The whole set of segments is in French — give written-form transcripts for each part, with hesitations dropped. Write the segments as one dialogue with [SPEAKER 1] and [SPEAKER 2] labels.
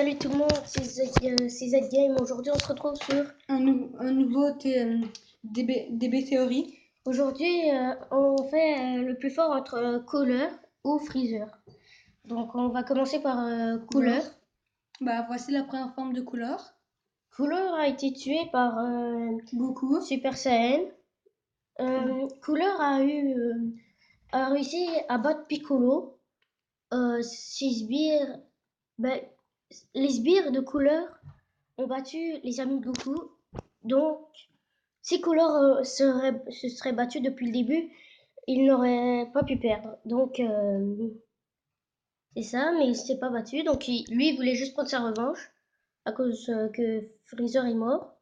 [SPEAKER 1] Salut tout le monde, c'est Z Game. Aujourd'hui, on se retrouve sur
[SPEAKER 2] un nouveau DB Theory.
[SPEAKER 1] Aujourd'hui, on fait le plus fort entre Cooler ou Freezer. Donc, on va commencer par Cooler.
[SPEAKER 2] Bah, voici la première forme de Cooler.
[SPEAKER 1] Cooler a été tué par
[SPEAKER 2] Goku.
[SPEAKER 1] Super Saiyan. Cooler a réussi à battre Piccolo. Ses sbires, les sbires de Cooler ont battu les amis de Goku. Donc, si Cooler se serait battu depuis le début, il n'aurait pas pu perdre. Donc, c'est ça, mais il s'est pas battu. Donc, lui, il voulait juste prendre sa revanche à cause que Freezer est mort.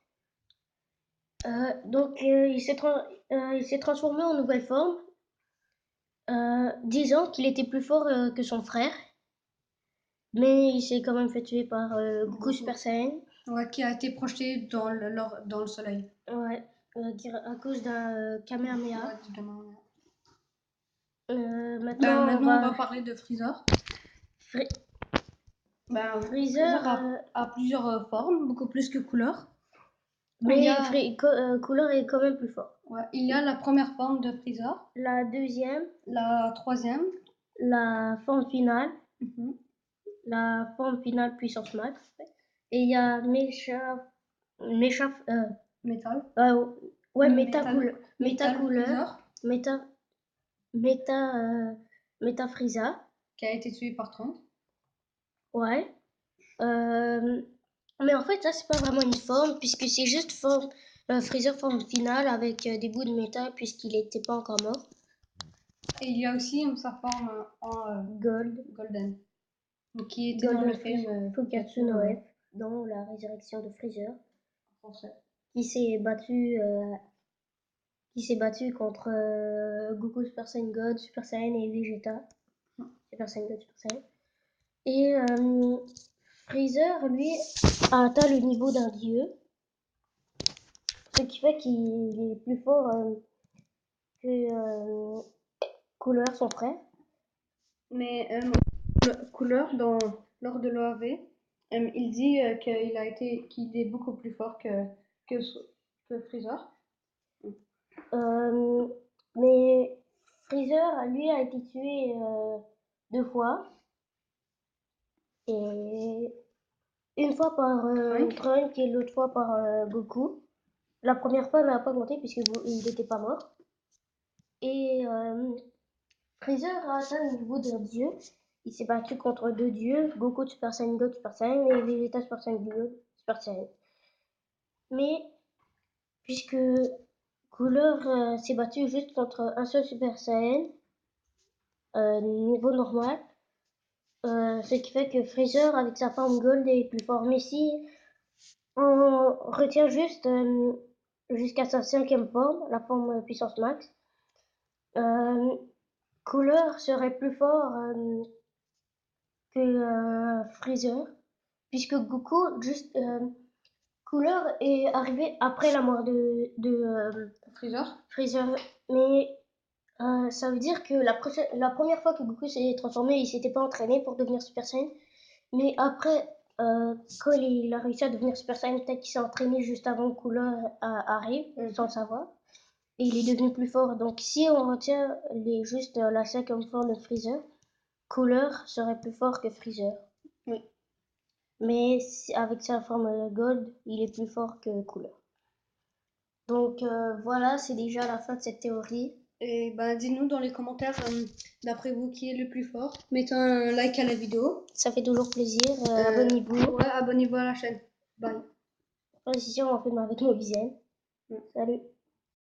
[SPEAKER 1] Donc, il s'est transformé en nouvelle forme, disant qu'il était plus fort que son frère. Mais il s'est quand même fait tuer par Goku Super Saiyan.
[SPEAKER 2] Ouais, qui a été projeté dans le soleil.
[SPEAKER 1] Ouais, à cause d'un Kamehameha. Maintenant,
[SPEAKER 2] on va parler de Freezer. Freezer a plusieurs formes, beaucoup plus que Cooler.
[SPEAKER 1] Mais Cooler est quand même plus fort.
[SPEAKER 2] Ouais, il y a la première forme de Freezer.
[SPEAKER 1] La deuxième.
[SPEAKER 2] La troisième.
[SPEAKER 1] La forme finale. La forme finale puissance max. Et il y a Métal. Méta Frieza.
[SPEAKER 2] Qui a été tué par Trunks.
[SPEAKER 1] Ouais. Mais en fait, ça, c'est pas vraiment une forme, puisque c'est juste Freezer forme finale avec des bouts de métal, puisqu'il n'était pas encore mort.
[SPEAKER 2] Et il y a aussi sa forme en Golden. Donc, qui était dans le film
[SPEAKER 1] Fukatsu no F, dans la résurrection de Freezer. En français. Qui s'est battu contre Goku Super Saiyan God, Super Saiyan et Vegeta. Super Saiyan God, Super Saiyan. Et Freezer, lui, a atteint le niveau d'un dieu. Ce qui fait qu'il est plus fort que Cooler, son frère.
[SPEAKER 2] Mais Cooler, lors de l'OAV, il dit qu'il est beaucoup plus fort que Freezer.
[SPEAKER 1] Mais Freezer, lui, a été tué 2 fois. Et une fois par Trunks et l'autre fois par Goku. La première fois n'a pas compté puisqu'il n'était pas mort. Et Freezer a atteint le niveau d'un dieu. Il s'est battu contre 2 dieux, Goku Super Saiyan God Super Saiyan et Vegeta Super Saiyan God Super Saiyan. Mais puisque Cooler s'est battu juste contre un seul Super Saiyan, niveau normal, ce qui fait que Freezer avec sa forme Gold est plus fort. Mais si on retient juste jusqu'à sa 5e forme, la forme puissance max, Cooler serait plus fort que Freezer, puisque Goku, Cooler est arrivé après la mort de Freezer. Mais ça veut dire que la première fois que Goku s'est transformé, il s'était pas entraîné pour devenir Super Saiyan. Mais après, quand il a réussi à devenir Super Saiyan, peut-être qu'il s'est entraîné juste avant que Cooler arrive, sans le savoir. Et il est devenu plus fort. Donc si on retient juste la 5e forme de Freezer, Cooler serait plus fort que Freezer.
[SPEAKER 2] Oui.
[SPEAKER 1] Mais avec sa forme Gold, il est plus fort que Cooler. Donc voilà, c'est déjà la fin de cette théorie.
[SPEAKER 2] Et dites-nous dans les commentaires, d'après vous, qui est le plus fort. Mettez un like à la vidéo.
[SPEAKER 1] Ça fait toujours plaisir. Abonnez-vous.
[SPEAKER 2] Ouais, abonnez-vous à la chaîne. Bye.
[SPEAKER 1] Transition, on fait avec nos dizaines. Salut.